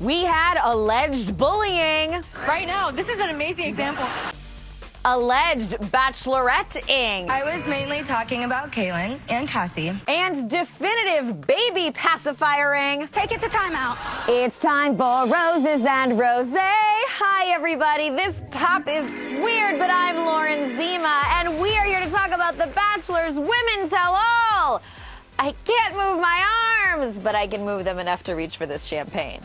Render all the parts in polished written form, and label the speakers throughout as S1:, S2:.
S1: We had alleged bullying.
S2: Right now, this is an amazing example.
S1: Alleged Bachelorette-ing.
S3: I was mainly talking about Caeylnn and Cassie.
S1: And definitive baby pacifiering.
S3: Take it to timeout.
S1: It's time for Roses and Rosé. Hi, everybody. This top is weird, but I'm Lauren Zima, and we are here to talk about The Bachelor's Women Tell All. I can't move my arms, but I can move them enough to reach for this champagne.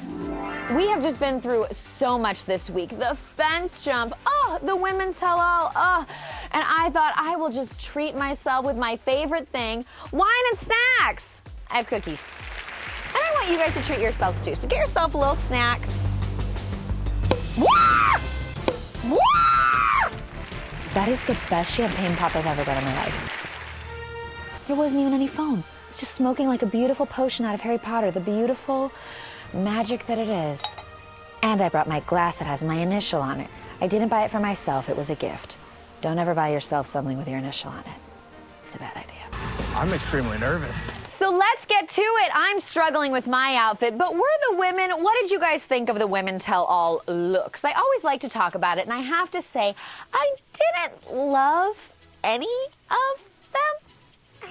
S1: We have just been through so much this week. The fence jump, the women tell all, and I thought I will just treat myself with my favorite thing, wine and snacks. I have cookies. And I want you guys to treat yourselves too. So get yourself a little snack. Wah! Wah! That is the best champagne pop I've ever got in my life. There wasn't even any foam. It's just smoking like a beautiful potion out of Harry Potter, the beautiful magic that it is. And I brought my glass that has my initial on it. I didn't buy it for myself, it was a gift. Don't ever buy yourself something with your initial on it. It's a bad idea.
S4: I'm extremely nervous.
S1: So let's get to it. I'm struggling with my outfit, but we're the women. What did you guys think of the Women Tell All looks? I always like to talk about it, and I have to say, I didn't love any of them.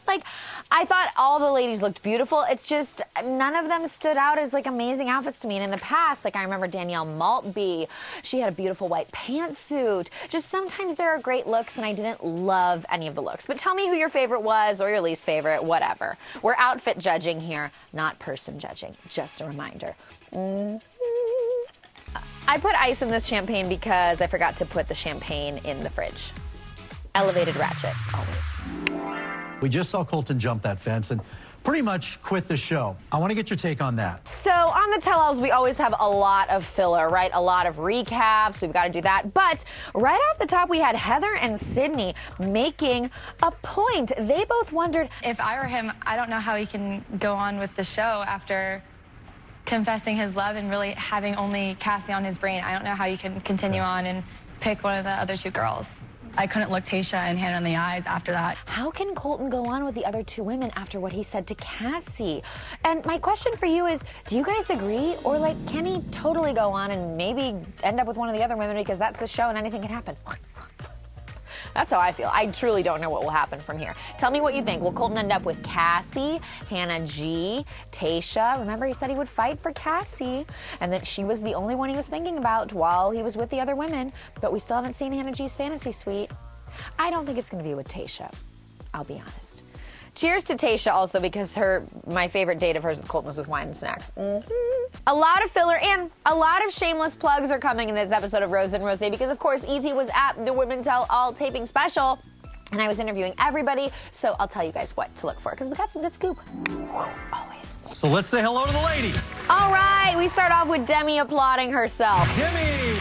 S1: Like, I thought all the ladies looked beautiful. It's just none of them stood out as like amazing outfits to me. And in the past, like I remember Danielle Maltby, she had a beautiful white pantsuit. Just sometimes there are great looks and I didn't love any of the looks. But tell me who your favorite was or your least favorite, whatever. We're outfit judging here, not person judging. Just a reminder. I put ice in this champagne because I forgot to put the champagne in the fridge. Elevated ratchet, always.
S4: We just saw Colton jump that fence and pretty much quit the show. I want to get your take on that.
S1: So on the tell-alls, we always have a lot of filler, right? A lot of recaps. We've got to do that. But right off the top, we had Heather and Sydney making a point. They both wondered,
S2: If I were him, I don't know how he can go on with the show after confessing his love and really having only Cassie on his brain. I don't know how you can continue on and pick one of the other two girls.
S5: I couldn't look Tayshia and Hannah in the eyes after that.
S1: how can Colton go on with the other two women after what he said to Cassie? And my question for you is, do you guys agree? Or like, can he totally go on and maybe end up with one of the other women because that's the show and anything can happen? That's how I feel. I truly don't know what will happen from here. Tell me what you think. Will Colton end up with Cassie, Hannah G, Tayshia? Remember, he said he would fight for Cassie, and that she was the only one he was thinking about while he was with the other women, but we still haven't seen Hannah G's fantasy suite. I don't think it's going to be with Tayshia. I'll be honest. Cheers to Tayshia also, because my favorite date of hers with Colton was with wine and snacks. A lot of filler and a lot of shameless plugs are coming in this episode of Rose and Rosé because, of course, ET was at the Women Tell All taping special, and I was interviewing everybody, so I'll tell you guys what to look for because we got some good scoop. Always.
S4: So let's say hello to the ladies.
S1: All right, we start off with Demi applauding herself.
S4: Demi!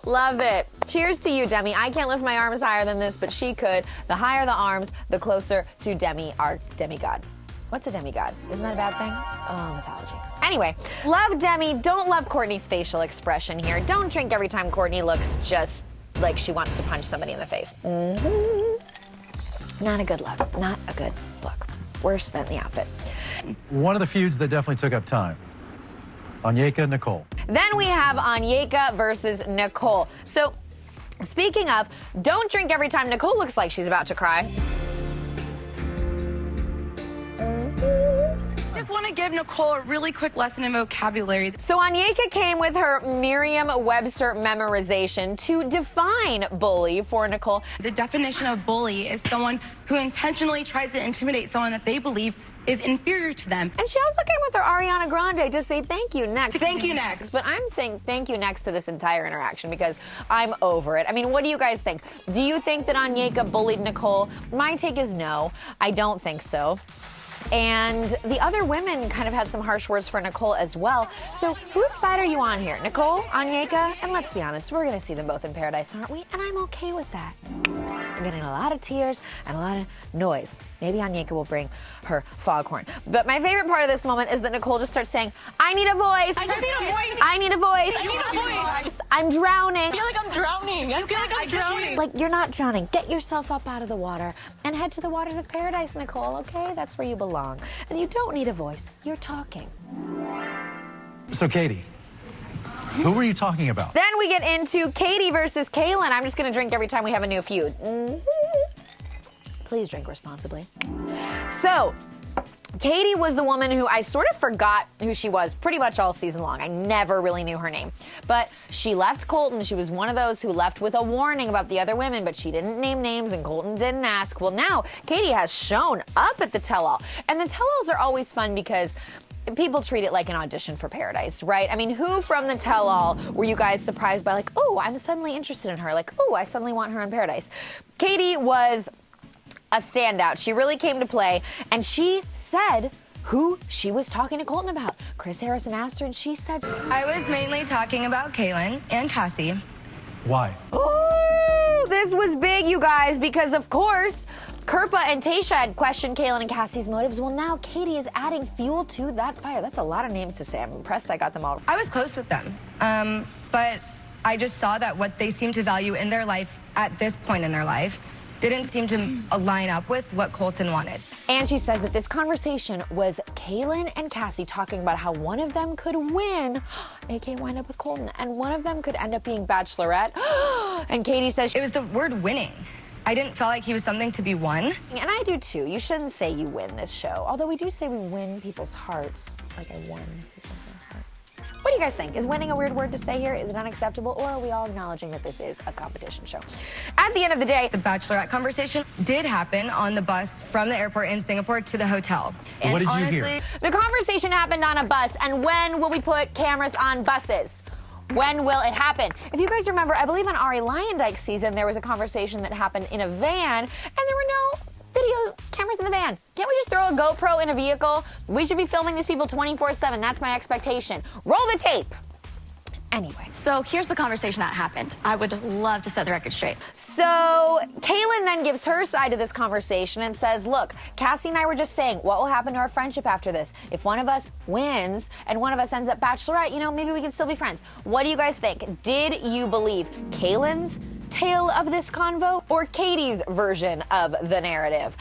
S1: Love it. Cheers to you, Demi. I can't lift my arms higher than this, but she could. The higher the arms, the closer to Demi, our demigod. What's a demigod? Isn't that a bad thing? Oh, mythology. Anyway, love Demi. Don't love Courtney's facial expression here. Don't drink every time Courtney looks just like she wants to punch somebody in the face. Not a good look. Not a good look. Worse than the outfit.
S4: One of the feuds that definitely took up time. ONYEKA, NICOLE.
S1: Then we have ONYEKA versus NICOLE. So, speaking of, don't drink every time NICOLE looks like she's about to cry.
S5: I just want to give NICOLE a really quick lesson in vocabulary.
S1: So ONYEKA came with her Merriam-Webster memorization to define bully for NICOLE.
S5: The definition of bully is someone who intentionally tries to intimidate someone that they believe is inferior to them.
S1: And she also came with her Ariana Grande to say thank you next.
S5: Thank you next.
S1: But I'm saying thank you next to this entire interaction because I'm over it. I mean, what do you guys think? Do you think that ONYEKA bullied NICOLE? My take is no. I don't think so. And the other women kind of had some harsh words for NICOLE as well. So whose side are you on here? NICOLE? ONYEKA? And let's be honest, we're going to see them both in paradise, aren't we? And I'm okay with that. I'm getting a lot of tears and a lot of noise. Maybe ONYEKA will bring her foghorn. But my favorite part of this moment is that NICOLE just starts saying, I need a voice.
S2: I just need a voice.
S1: I need a voice.
S2: I need a voice.
S1: I'm drowning.
S2: I feel like I'm drowning. I feel like I'm drowning.
S1: Like, you're not drowning. Get yourself up out of the water and head to the waters of paradise, NICOLE, okay? That's where you belong. And you don't need a voice. You're talking.
S4: So, Katie, who were you talking about?
S1: Then we get into Katie versus Caeylnn. I'm just gonna drink every time we have a new feud. Please drink responsibly. So, Katie was the woman who I sort of forgot who she was pretty much all season long. I never really knew her name. But she left Colton. She was one of those who left with a warning about the other women, but she didn't name names and Colton didn't ask. Well, now Katie has shown up at the tell-all. And the tell-alls are always fun because people treat it like an audition for Paradise, right? I mean, who from the tell-all were you guys surprised by? Like, oh, I'm suddenly interested in her. Like, oh, I suddenly want her on Paradise. Katie was a standout. She really came to play, and she said who she was talking to Colton about. Chris Harrison asked her, and she said,
S3: I was mainly talking about Caeylnn and Cassie.
S4: Why?
S1: oh, this was big, you guys, because of course, Kirpa and Tayshia had questioned Caeylnn and Cassie's motives. Well, now Katie is adding fuel to that fire. That's a lot of names to say. I'm impressed I got them all.
S3: I was close with them, but I just saw that what they seem to value in their life at this point in their life didn't seem to line up with what Colton wanted.
S1: And she says that this conversation was Caeylnn and Cassie talking about how one of them could win, aka wind up with Colton, and one of them could end up being Bachelorette. And Katie says
S3: It was the word winning. I didn't feel like he was something to be won.
S1: and I do too. You shouldn't say you win this show. Although we do say we win people's hearts. Like I won something. What do you guys think? Is winning a weird word to say here? Is it unacceptable? Or are we all acknowledging that this is a competition show? At the end of the day,
S3: The Bachelorette conversation did happen on the bus from the airport in Singapore to the hotel. And
S4: What did you
S3: honestly,
S4: hear?
S1: the conversation happened on a bus. And when will we put cameras on buses? When will it happen? If you guys remember, I believe on Ari Lyondike's season, there was a conversation that happened in a van, and there were no video cameras in the van. Can't we just throw a GoPro in a vehicle? We should be filming these people 24/7. That's my expectation. Roll the tape. Anyway.
S6: So here's the conversation that happened. I would love to set the record straight.
S1: So Caeylnn then gives her side of this conversation and says, look, Cassie and I were just saying, what will happen to our friendship after this? If one of us wins and one of us ends up Bachelorette, you know, maybe we can still be friends. What do you guys think? Did you believe Caelynn's tale of this convo or Katie's version of the narrative?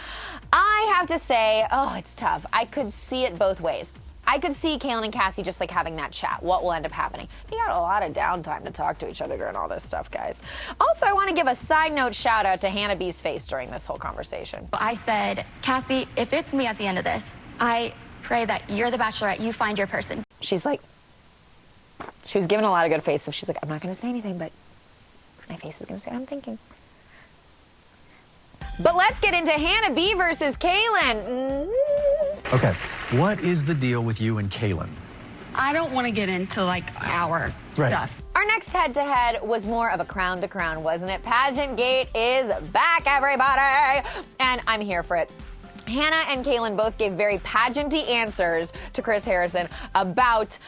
S1: I have to say, oh, it's tough. I could see it both ways. I could see Caeylnn and Cassie just like having that chat. What will end up happening? We got a lot of downtime to talk to each other during all this stuff, guys. Also, I want to give a side note shout out to Hannah B's face during this whole conversation.
S6: I said, Cassie, if it's me at the end of this, I pray that you're the Bachelorette, you find your person.
S1: She's like, she was giving a lot of good faces. She's like, I'm not going to say anything, but my face is going to say what I'm thinking. But let's get into Hannah B versus Caeylnn.
S4: Okay, what is the deal with you and Caeylnn?
S5: I don't want to get into like our
S4: Right.
S5: stuff.
S1: Our next head-to-head was more of a crown-to-crown, wasn't it? Pageant Gate is back, everybody! And I'm here for it. Hannah and Caeylnn both gave very pageanty answers to Chris Harrison about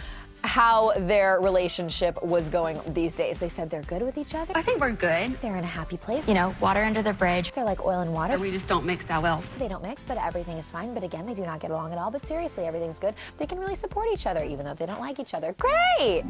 S1: how their relationship was going these days. They said they're good with each other.
S5: I think we're good.
S1: They're in a happy place.
S6: You know, water under the bridge.
S1: They're like oil and water.
S5: We just don't mix that well.
S1: They don't mix, but everything is fine. But again, they do not get along at all. But seriously, everything's good. They can really support each other, even though they don't like each other. Great!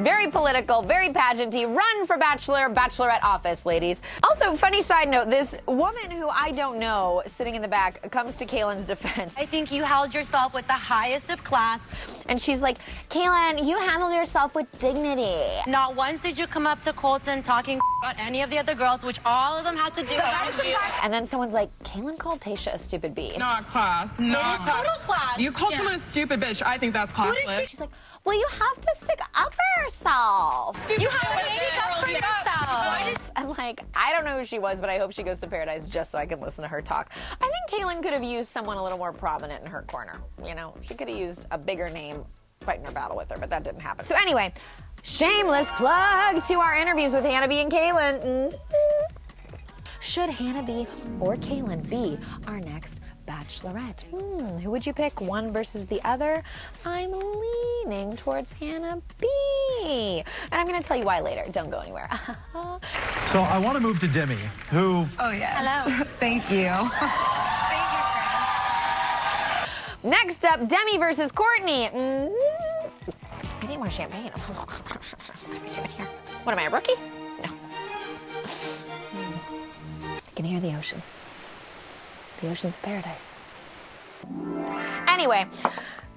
S1: Very political, very pageanty. Run for Bachelorette office, ladies. Also, funny side note, this woman who I don't know, sitting in the back, comes to Caelynn's defense.
S7: I think you held yourself with the highest of class.
S1: And she's like, Caeylnn, you handled yourself with dignity.
S7: Not once did you come up to Colton talking about any of the other girls, which all of them had to do.
S1: And then someone's like, Caeylnn called Tayshia a stupid bee.
S8: Not class. Not class.
S7: Total class.
S8: You called someone a stupid bitch. I think that's classless.
S1: She's like, well, you have to stick up for yourself.
S7: You have to speak up for yourself.
S1: I'm like, I don't know who she was, but I hope she goes to Paradise just so I can listen to her talk. I think Caeylnn could have used someone a little more prominent in her corner. You know, she could have used a bigger name fighting her battle with her, but that didn't happen. So anyway, shameless plug to our interviews with Hannah B and Caeylnn. Should Hannah B or Caeylnn be our next Bachelorette? Who would you pick, one versus the other? I'm leaning towards Hannah B. And I'm going to tell you why later. Don't go anywhere.
S4: So I want to move to Demi, who...
S5: Oh, yeah.
S7: Hello.
S5: Thank you.
S1: Next up, Demi versus Courtney. I need more champagne. What am I doing here? What am I, a rookie? No. I can hear the ocean. The oceans of paradise. Anyway,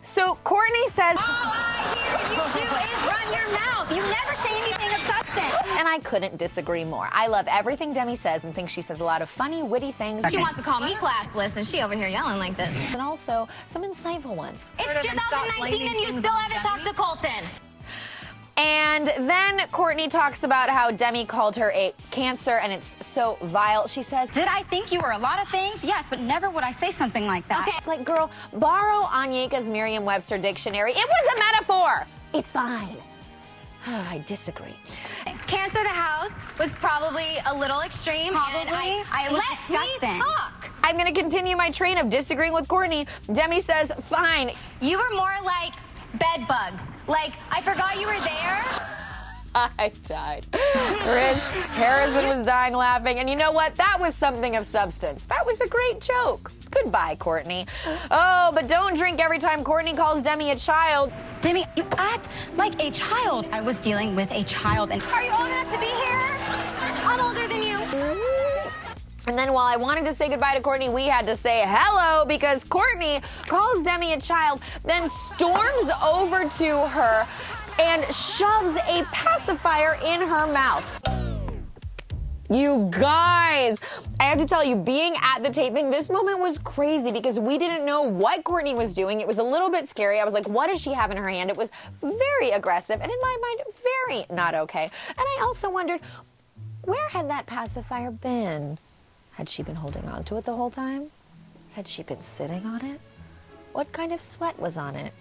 S1: so Courtney says...
S9: I hear you do is run your mouth. You never say anything of substance.
S1: And I couldn't disagree more. I love everything Demi says and think she says a lot of funny, witty things.
S9: She wants to call me classless, and she over here yelling like this.
S1: And also some insightful ones.
S9: It's 2019 and you still haven't talked to Colton.
S1: And then Courtney talks about how Demi called her a cancer and it's so vile. She says,
S9: Did I think you were a lot of things? Yes, but never would I say something like that.
S1: Okay. It's like, girl, borrow ONYEKA's Merriam-Webster dictionary. It was a metaphor. It's fine. I disagree.
S9: Cancer the house was probably a little extreme.
S6: Probably.
S9: I let me talk.
S1: I'm going to continue my train of disagreeing with Courtney. Demi says, fine.
S9: You were more like bed bugs. Like, I forgot you were there.
S1: I died. Harrison was dying laughing. And you know what? That was something of substance. That was a great joke. Goodbye, Courtney. Oh, but don't drink every time Courtney calls Demi a child.
S9: Demi, you act like a child. I was dealing with a child, and are you old enough to be here? I'm older than you.
S1: And then while I wanted to say goodbye to Courtney, we had to say hello because Courtney calls Demi a child, then storms over to her and shoves a pacifier in her mouth. You guys, I have to tell you, being at the taping, this moment was crazy because we didn't know what Courtney was doing. It was a little bit scary. I was like, what does she have in her hand? It was very aggressive and in my mind, very not okay. And I also wondered, where had that pacifier been? Had she been holding on to it the whole time? Had she been sitting on it? What kind of sweat was on it?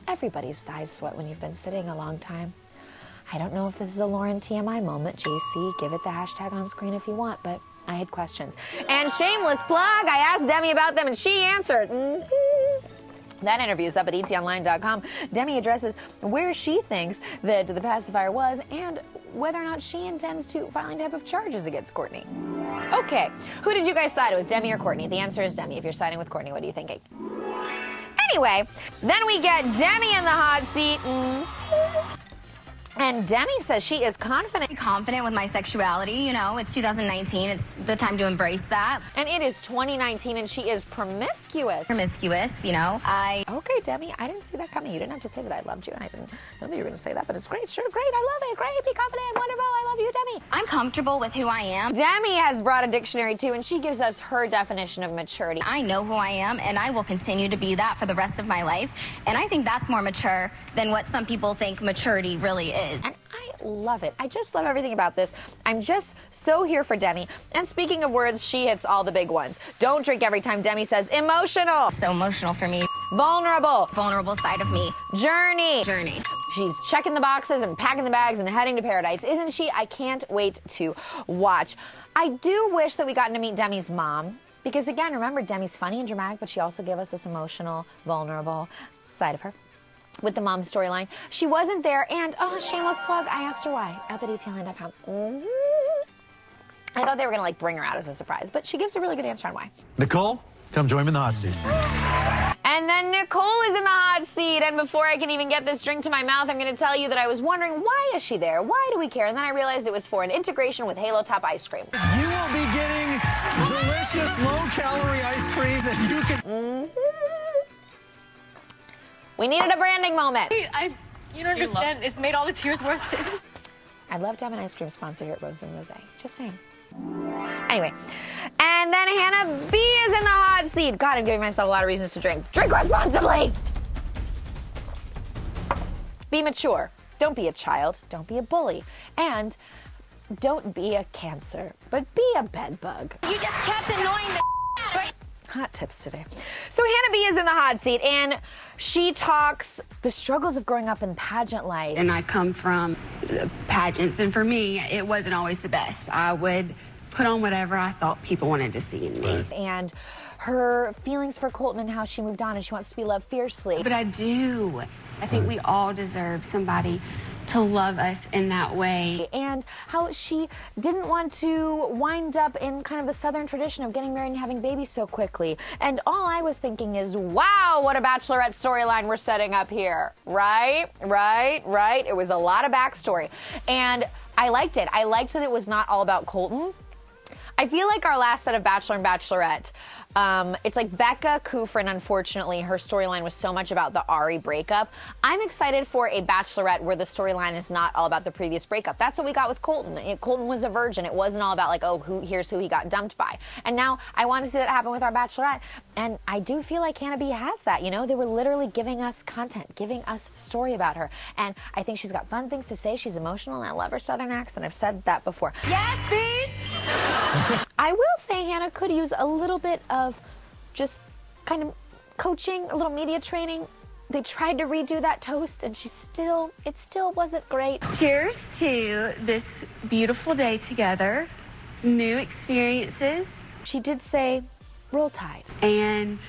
S1: Everybody's thighs sweat when you've been sitting a long time. I don't know if this is a Lauren TMI moment. JC, give it the hashtag on screen if you want, but I had questions. And shameless plug, I asked Demi about them and she answered. That interview is up at ETonline.com. Demi addresses where she thinks that the pacifier was and whether or not she intends to file any type of charges against Courtney. Okay, who did you guys side with, Demi or Courtney? The answer is Demi. If you're siding with Courtney, what are you thinking? Anyway, then we get Demi in the hot seat. And Demi says she is confident.
S9: Confident with my sexuality, you know, it's 2019, it's the time to embrace that.
S1: And it is 2019 and she is promiscuous.
S9: Promiscuous, you know,
S1: Okay, Demi, I didn't see that coming. You didn't have to say that I loved you, and I didn't know that you were going to say that, but it's great. Sure, great, I love it. Great, be confident, wonderful, I love you, Demi.
S9: I'm comfortable with who I am.
S1: Demi has brought a dictionary too, and she gives us her definition of maturity.
S9: I know who I am, and I will continue to be that for the rest of my life. And I think that's more mature than what some people think maturity really is.
S1: And I love it. I just love everything about this. I'm just so here for Demi. And speaking of words, she hits all the big ones. Don't drink every time Demi says emotional.
S9: So emotional for me.
S1: Vulnerable.
S9: Vulnerable side of me.
S1: Journey.
S9: Journey.
S1: She's checking the boxes and packing the bags and heading to paradise, isn't she? I can't wait to watch. I do wish that we got to meet Demi's mom. Because again, remember, Demi's funny and dramatic, but she also gave us this emotional, vulnerable side of her. With the mom storyline. She wasn't there, and shameless plug, I asked her why, up at ETonline.com. I thought they were gonna bring her out as a surprise, but she gives a really good answer on why.
S4: Nicole, come join me in the hot seat.
S1: And then Nicole is in the hot seat, and before I can even get this drink to my mouth, I'm gonna tell you that I was wondering, why is she there? Why do we care? And then I realized it was for an integration with Halo Top ice cream.
S4: You will be getting delicious low-calorie ice cream that you can...
S1: We needed a branding moment.
S5: You don't understand. It's made all the tears worth it.
S1: I'd love to have an ice cream sponsor here at Rose and Rose. Just saying. Anyway, and then Hannah B is in the hot seat. God, I'm giving myself a lot of reasons to drink. Drink responsibly. Be mature. Don't be a child. Don't be a bully. And don't be a cancer, but be a bed bug.
S9: You just kept annoying the
S1: Hot tips today. So Hannah B is in the hot seat, and she talks the struggles of growing up in pageant life.
S10: And I come from pageants, and for me, it wasn't always the best. I would put on whatever I thought people wanted to see in me.
S1: And her feelings for Colton and how she moved on and she wants to be loved fiercely.
S10: But I do. I think we all deserve somebody to love us in that way.
S1: And how she didn't want to wind up in kind of the Southern tradition of getting married and having babies so quickly. And all I was thinking is, wow, what a Bachelorette storyline we're setting up here. Right? It was a lot of backstory. And I liked it. I liked that it was not all about Colton. I feel like our last set of Bachelor and Bachelorette, it's like Becca Kufrin, unfortunately, her storyline was so much about the Ari breakup. I'm excited for a Bachelorette where the storyline is not all about the previous breakup. That's what we got with Colton. Colton was a virgin. It wasn't all about like, oh, here's who he got dumped by. And now I want to see that happen with our Bachelorette. And I do feel like Hannah B has that, you know? They were literally giving us content, giving us story about her. And I think she's got fun things to say. She's emotional, and I love her Southern accent. I've said that before.
S3: Yes, Beast!
S1: I will say Hannah could use a little bit of just kind of coaching, a little media training. They tried to redo that toast, and it still wasn't great.
S10: Cheers to this beautiful day together, new experiences.
S1: She did say, roll tide.
S10: And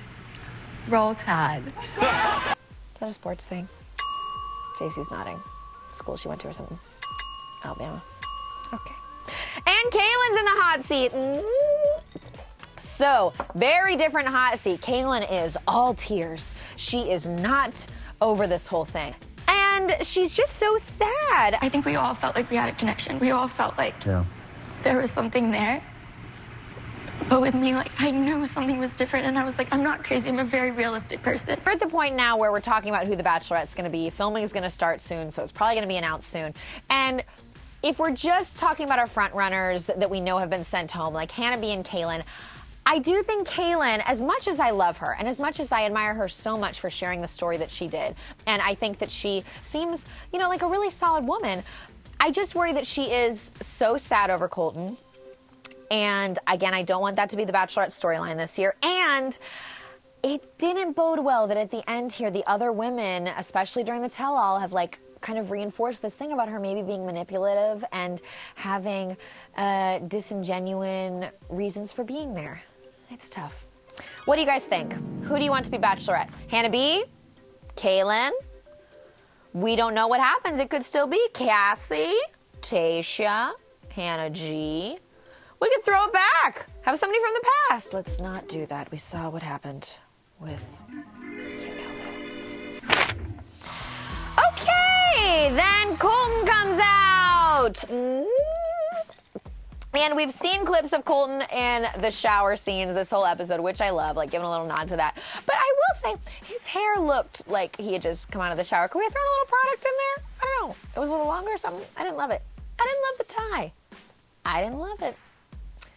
S10: roll tide.
S1: Is that a sports thing? JC's nodding. School she went to or something. Alabama. Okay. And Caeylnn's in the hot seat. So, very different hot seat. Caeylnn is all tears. She is not over this whole thing. And she's just so sad.
S6: I think we all felt like we had a connection. We all felt like there was something there. But with me, like, I knew something was different, and I was like, I'm not crazy. I'm a very realistic person.
S1: We're at the point now where we're talking about who the Bachelorette's going to be. Filming is going to start soon, so it's probably going to be announced soon. And if we're just talking about our front runners that we know have been sent home, like Hannah B and Caeylnn, I do think Caeylnn, as much as I love her and as much as I admire her so much for sharing the story that she did, and I think that she seems, you know, like a really solid woman, I just worry that she is so sad over Colton. And again, I don't want that to be the Bachelorette storyline this year. And it didn't bode well that at the end here, the other women, especially during the tell-all, have like kind of reinforced this thing about her maybe being manipulative and having disingenuine reasons for being there. It's tough. What do you guys think? Who do you want to be Bachelorette? Hannah B? Caeylnn? We don't know what happens. It could still be Cassie, Tayshia, Hannah G. We could throw it back. Have somebody from the past. Let's not do that. We saw what happened with Okay, then Colton comes out. And we've seen clips of Colton in the shower scenes this whole episode, which I love, like giving a little nod to that. But I will say, his hair looked like he had just come out of the shower. Could we have thrown a little product in there? I don't know. It was a little longer or something. I didn't love it. I didn't love the tie. I didn't love it.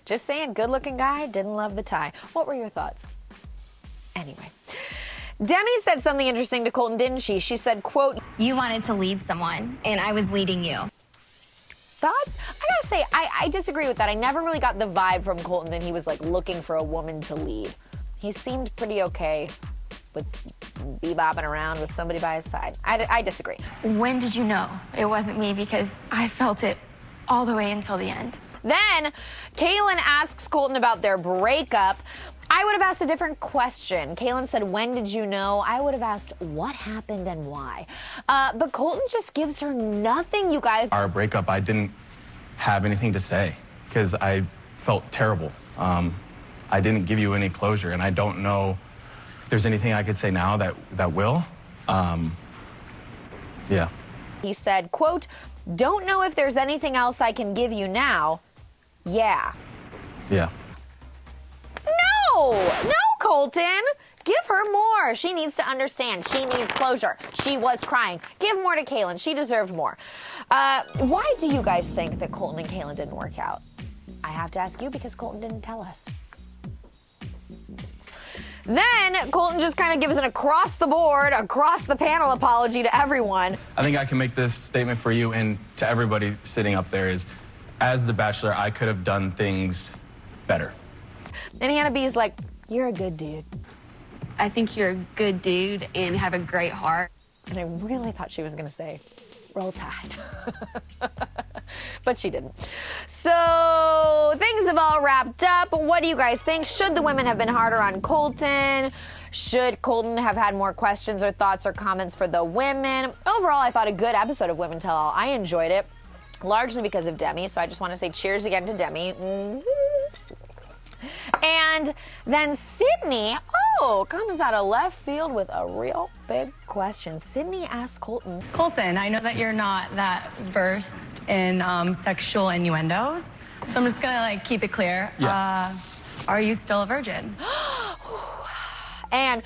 S1: Just saying, good-looking guy, didn't love the tie. What were your thoughts? Anyway. Demi said something interesting to Colton, didn't she? She said, quote,
S9: You wanted to lead someone, and I was leading you.
S1: Thoughts? I gotta say, I disagree with that. I never really got the vibe from Colton that he was like looking for a woman to lead. He seemed pretty okay with bebopping around with somebody by his side. I disagree.
S6: When did you know it wasn't me? Because I felt it all the way until the end.
S1: Then Caeylnn asks Colton about their breakup. I would have asked a different question. Caeylnn said, when did you know? I would have asked what happened and why. But Colton just gives her nothing, you guys.
S11: Our breakup, I didn't have anything to say because I felt terrible. I didn't give you any closure, and I don't know if there's anything I could say now that will. Yeah.
S1: He said, quote, don't know if there's anything else I can give you now. Yeah.
S11: Yeah.
S1: No, Colton. Give her more. She needs to understand. She needs closure. She was crying. Give more to Caeylnn. She deserved more. Why do you guys think that Colton and Caeylnn didn't work out? I have to ask you because Colton didn't tell us. Then Colton just kind of gives an across the board, across the panel apology to everyone.
S11: I think I can make this statement for you and to everybody sitting up there is, as the Bachelor, I could have done things better.
S1: And Hannah B's like, you're a good dude.
S10: I think you're a good dude and have a great heart.
S1: And I really thought she was going to say, roll tide. But she didn't. So things have all wrapped up. What do you guys think? Should the women have been harder on Colton? Should Colton have had more questions or thoughts or comments for the women? Overall, I thought a good episode of Women Tell All. I enjoyed it, largely because of Demi. So I just want to say cheers again to Demi. And then Sydney, comes out of left field with a real big question. Sydney asked Colton.
S12: Colton, I know that you're not that versed in sexual innuendos,
S2: So I'm just gonna like keep it clear.
S11: Yeah.
S2: Are you still a virgin?
S1: And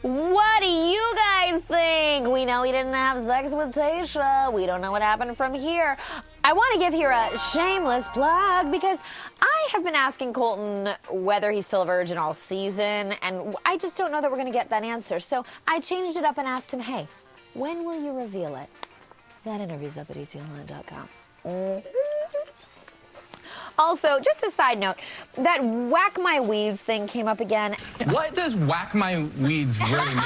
S1: what do you guys think? We know he didn't have sex with Tayshia. We don't know what happened from here. I want to give here a shameless plug because I have been asking Colton whether he's still a virgin all season, and I just don't know that we're going to get that answer. So I changed it up and asked him, hey, when will you reveal it? That interview's up at ETonline.com. Also, just a side note, that whack my weeds thing came up again.
S11: What does whack my weeds really mean?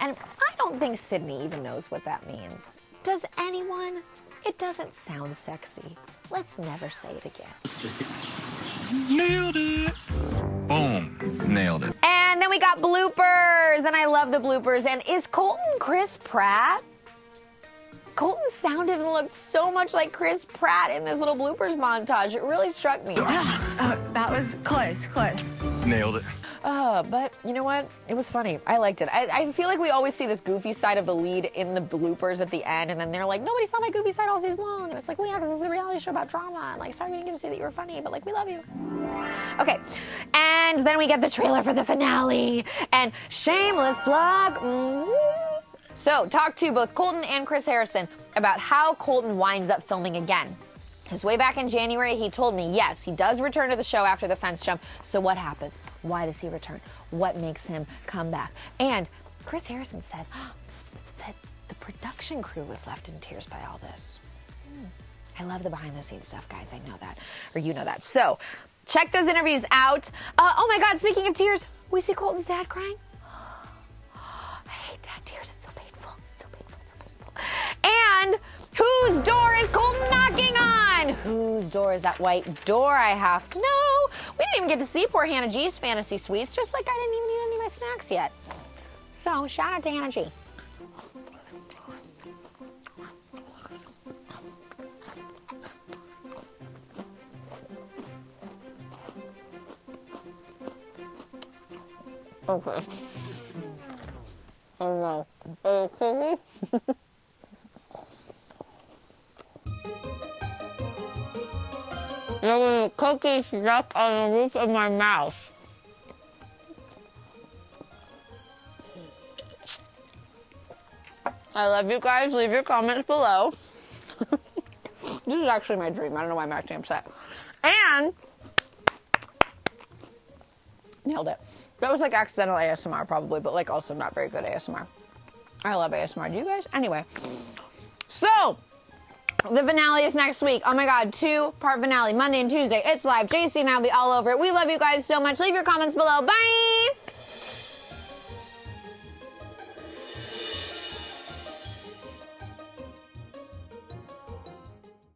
S1: And I don't think Sydney even knows what that means. Does anyone? It doesn't sound sexy. Let's never say it again.
S11: Nailed it. Boom. Nailed it.
S1: And then we got bloopers, and I love the bloopers. And is Colton Chris Pratt? Colton sounded and looked so much like Chris Pratt in this little bloopers montage. It really struck me.
S3: That was close.
S11: Nailed it.
S1: But you know what? It was funny. I liked it. I feel like we always see this goofy side of the lead in the bloopers at the end, and then they're like, nobody saw my goofy side all season long. And it's like, well, yeah, because this is a reality show about drama. And like, sorry we didn't get to see that you were funny, but like, we love you. Okay. And then we get the trailer for the finale. And shameless plug. So, talk to both Colton and Chris Harrison about how Colton winds up filming again. Because way back in January, he told me, yes, he does return to the show after the fence jump. So what happens? Why does he return? What makes him come back? And Chris Harrison said that the production crew was left in tears by all this. I love the behind-the-scenes stuff, guys. I know that. Or you know that. So, check those interviews out. Oh, my God, speaking of tears, we see Colton's dad crying. I hate dad tears. It's so painful. It's so painful. It's so painful. And whose door is Colton knocking on? Whose door is that white door? I have to know. We didn't even get to see poor Hannah G's fantasy suites, just like I didn't even eat any of my snacks yet. So, shout out to Hannah G. Okay. Oh no. Are you kidding me? There was a cookie stuck on the roof of my mouth. I love you guys. Leave your comments below. This is actually my dream. I don't know why I'm acting upset. And nailed it. That was like accidental ASMR probably, but like also not very good ASMR. I love ASMR. Do you guys? Anyway. So, the finale is next week. Oh my God, 2-part finale, Monday and Tuesday. It's live. JC and I will be all over it. We love you guys so much. Leave your comments below. Bye!